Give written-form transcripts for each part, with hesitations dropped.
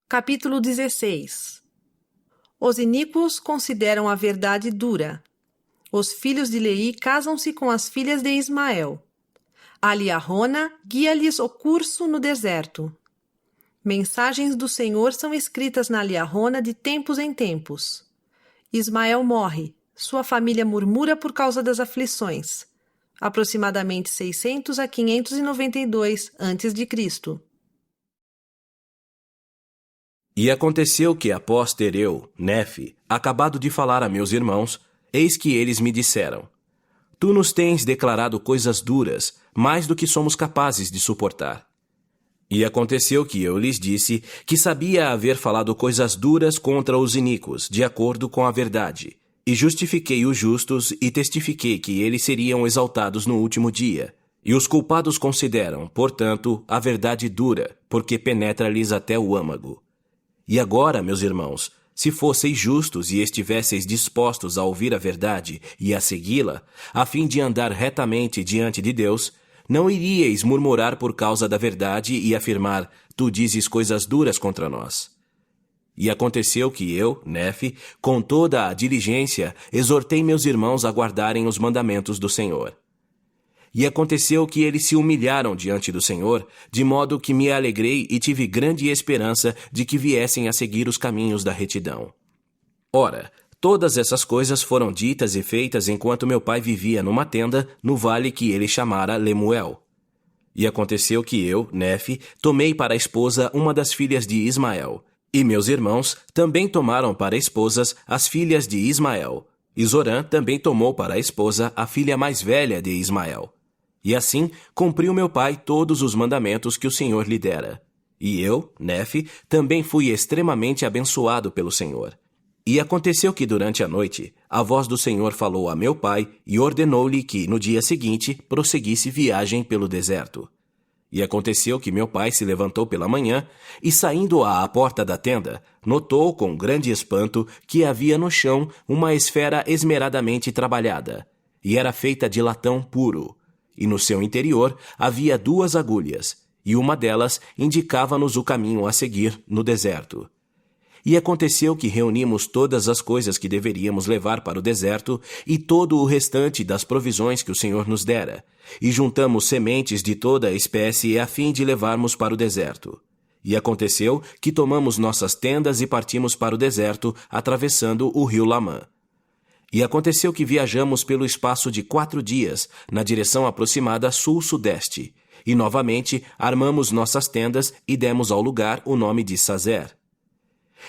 Capítulo 16. Os iníquos consideram a verdade dura. Os filhos de Leí casam-se com as filhas de Ismael. A Liarrona guia-lhes o curso no deserto. Mensagens do Senhor são escritas na Liarrona de tempos em tempos. Ismael morre. Sua família murmura por causa das aflições. Aproximadamente 600 a 592 a.C. E aconteceu que, após ter eu, Nefe, acabado de falar a meus irmãos, eis que eles me disseram: Tu nos tens declarado coisas duras, mais do que somos capazes de suportar. E aconteceu que eu lhes disse que sabia haver falado coisas duras contra os iníquos, de acordo com a verdade, e justifiquei os justos e testifiquei que eles seriam exaltados no último dia. E os culpados consideram, portanto, a verdade dura, porque penetra-lhes até o âmago. E agora, meus irmãos, se fosseis justos e estivesseis dispostos a ouvir a verdade e a segui-la, a fim de andar retamente diante de Deus, não iríeis murmurar por causa da verdade e afirmar: Tu dizes coisas duras contra nós. E aconteceu que eu, Nefe, com toda a diligência, exortei meus irmãos a guardarem os mandamentos do Senhor. E aconteceu que eles se humilharam diante do Senhor, de modo que me alegrei e tive grande esperança de que viessem a seguir os caminhos da retidão. Ora, todas essas coisas foram ditas e feitas enquanto meu pai vivia numa tenda no vale que ele chamara Lemuel. E aconteceu que eu, Nefe, tomei para esposa uma das filhas de Ismael, e meus irmãos também tomaram para esposas as filhas de Ismael, e Zorã também tomou para esposa a filha mais velha de Ismael. E assim cumpriu meu pai todos os mandamentos que o Senhor lhe dera. E eu, Nefe, também fui extremamente abençoado pelo Senhor. E aconteceu que durante a noite, a voz do Senhor falou a meu pai e ordenou-lhe que, no dia seguinte, prosseguisse viagem pelo deserto. E aconteceu que meu pai se levantou pela manhã e, saindo à porta da tenda, notou com grande espanto que havia no chão uma esfera esmeradamente trabalhada, e era feita de latão puro. E no seu interior havia 2 agulhas, e uma delas indicava-nos o caminho a seguir no deserto. E aconteceu que reunimos todas as coisas que deveríamos levar para o deserto e todo o restante das provisões que o Senhor nos dera, e juntamos sementes de toda a espécie a fim de levarmos para o deserto. E aconteceu que tomamos nossas tendas e partimos para o deserto, atravessando o rio Lamã. E aconteceu que viajamos pelo espaço de 4 dias, na direção aproximada sul-sudeste, e novamente armamos nossas tendas e demos ao lugar o nome de Sazer.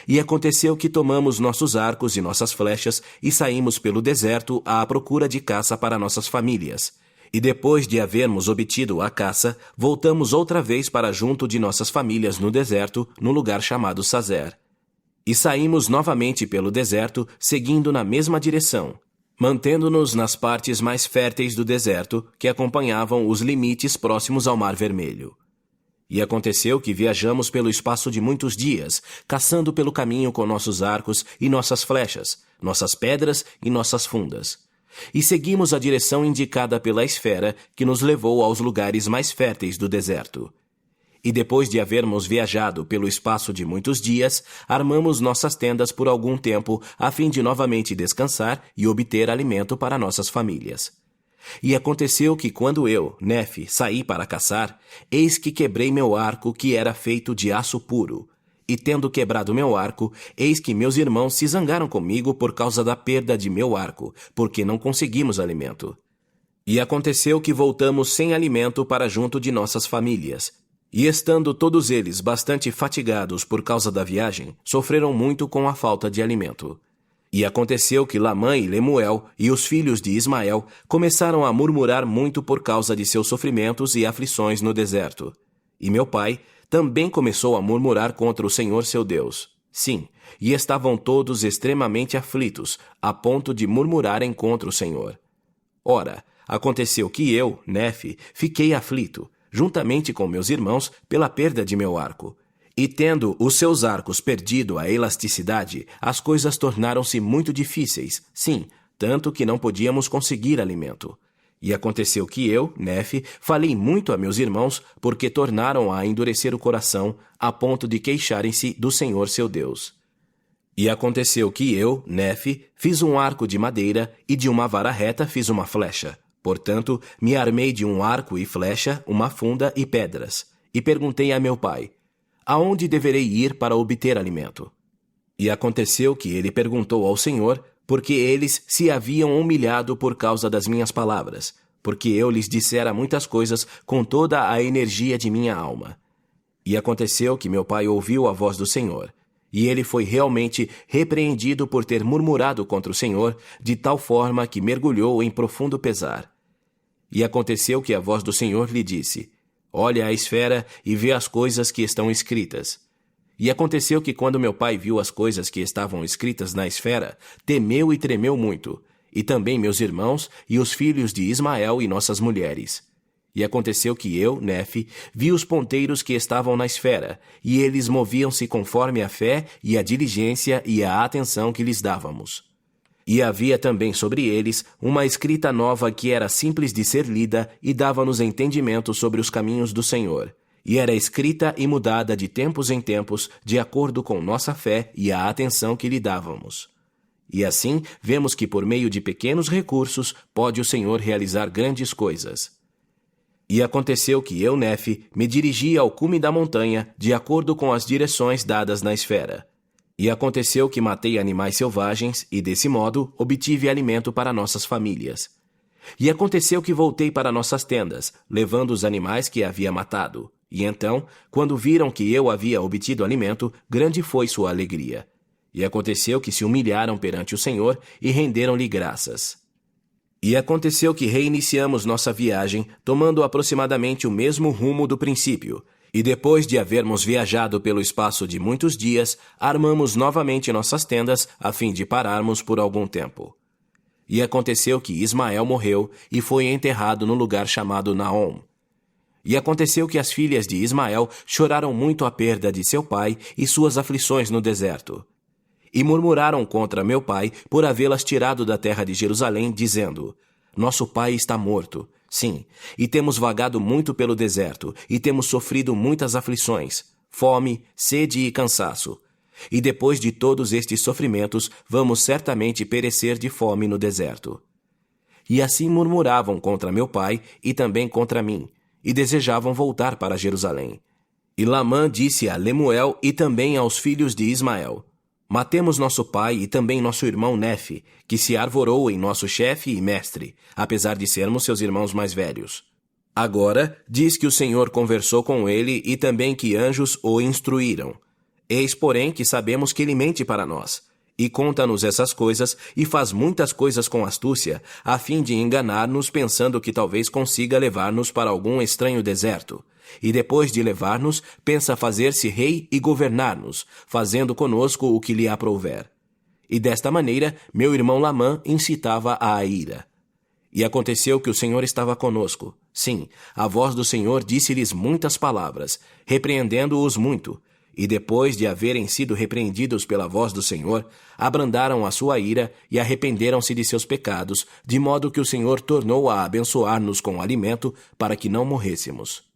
E aconteceu que tomamos nossos arcos e nossas flechas e saímos pelo deserto à procura de caça para nossas famílias. E depois de havermos obtido a caça, voltamos outra vez para junto de nossas famílias no deserto, no lugar chamado Sazer. E saímos novamente pelo deserto, seguindo na mesma direção, mantendo-nos nas partes mais férteis do deserto, que acompanhavam os limites próximos ao Mar Vermelho. E aconteceu que viajamos pelo espaço de muitos dias, caçando pelo caminho com nossos arcos e nossas flechas, nossas pedras e nossas fundas. E seguimos a direção indicada pela esfera que nos levou aos lugares mais férteis do deserto. E depois de havermos viajado pelo espaço de muitos dias, armamos nossas tendas por algum tempo, a fim de novamente descansar e obter alimento para nossas famílias. E aconteceu que quando eu, Nefe, saí para caçar, eis que quebrei meu arco, que era feito de aço puro. E tendo quebrado meu arco, eis que meus irmãos se zangaram comigo por causa da perda de meu arco, porque não conseguimos alimento. E aconteceu que voltamos sem alimento para junto de nossas famílias. E estando todos eles bastante fatigados por causa da viagem, sofreram muito com a falta de alimento. E aconteceu que Lamã e Lemuel e os filhos de Ismael começaram a murmurar muito por causa de seus sofrimentos e aflições no deserto. E meu pai também começou a murmurar contra o Senhor seu Deus. Sim, e estavam todos extremamente aflitos, a ponto de murmurarem contra o Senhor. Ora, aconteceu que eu, Nefe, fiquei aflito, juntamente com meus irmãos, pela perda de meu arco. E tendo os seus arcos perdido a elasticidade, as coisas tornaram-se muito difíceis, sim, tanto que não podíamos conseguir alimento. E aconteceu que eu, Nefe, falei muito a meus irmãos, porque tornaram a endurecer o coração, a ponto de queixarem-se do Senhor seu Deus. E aconteceu que eu, Nefe, fiz um arco de madeira, e de uma vara reta fiz uma flecha. Portanto, me armei de um arco e flecha, uma funda e pedras. E perguntei a meu pai: aonde deverei ir para obter alimento? E aconteceu que ele perguntou ao Senhor, porque eles se haviam humilhado por causa das minhas palavras, porque eu lhes dissera muitas coisas com toda a energia de minha alma. E aconteceu que meu pai ouviu a voz do Senhor, e ele foi realmente repreendido por ter murmurado contra o Senhor, de tal forma que mergulhou em profundo pesar. E aconteceu que a voz do Senhor lhe disse: olha a esfera e vê as coisas que estão escritas. E aconteceu que quando meu pai viu as coisas que estavam escritas na esfera, temeu e tremeu muito, e também meus irmãos e os filhos de Ismael e nossas mulheres. E aconteceu que eu, Nefe, vi os ponteiros que estavam na esfera, e eles moviam-se conforme a fé e a diligência e a atenção que lhes dávamos. E havia também sobre eles uma escrita nova que era simples de ser lida e dava-nos entendimento sobre os caminhos do Senhor. E era escrita e mudada de tempos em tempos, de acordo com nossa fé e a atenção que lhe dávamos. E assim, vemos que por meio de pequenos recursos pode o Senhor realizar grandes coisas. E aconteceu que eu, Nefe, me dirigi ao cume da montanha, de acordo com as direções dadas na esfera. E aconteceu que matei animais selvagens, e desse modo obtive alimento para nossas famílias. E aconteceu que voltei para nossas tendas, levando os animais que havia matado. E então, quando viram que eu havia obtido alimento, grande foi sua alegria. E aconteceu que se humilharam perante o Senhor e renderam-lhe graças. E aconteceu que reiniciamos nossa viagem, tomando aproximadamente o mesmo rumo do princípio. E depois de havermos viajado pelo espaço de muitos dias, armamos novamente nossas tendas, a fim de pararmos por algum tempo. E aconteceu que Ismael morreu e foi enterrado no lugar chamado Naom. E aconteceu que as filhas de Ismael choraram muito a perda de seu pai e suas aflições no deserto. E murmuraram contra meu pai por havê-las tirado da terra de Jerusalém, dizendo: nosso pai está morto. Sim, e temos vagado muito pelo deserto, e temos sofrido muitas aflições, fome, sede e cansaço. E depois de todos estes sofrimentos, vamos certamente perecer de fome no deserto. E assim murmuravam contra meu pai e também contra mim, e desejavam voltar para Jerusalém. E Lamã disse a Lemuel e também aos filhos de Ismael: matemos nosso pai e também nosso irmão Nefe, que se arvorou em nosso chefe e mestre, apesar de sermos seus irmãos mais velhos. Agora, diz que o Senhor conversou com ele e também que anjos o instruíram. Eis, porém, que sabemos que ele mente para nós, e conta-nos essas coisas e faz muitas coisas com astúcia, a fim de enganar-nos, pensando que talvez consiga levar-nos para algum estranho deserto. E depois de levar-nos, pensa fazer-se rei e governar-nos, fazendo conosco o que lhe aprouver. E desta maneira, meu irmão Lamã incitava à ira. E aconteceu que o Senhor estava conosco. Sim, a voz do Senhor disse-lhes muitas palavras, repreendendo-os muito. E depois de haverem sido repreendidos pela voz do Senhor, abrandaram a sua ira e arrependeram-se de seus pecados, de modo que o Senhor tornou a abençoar-nos com alimento para que não morrêssemos.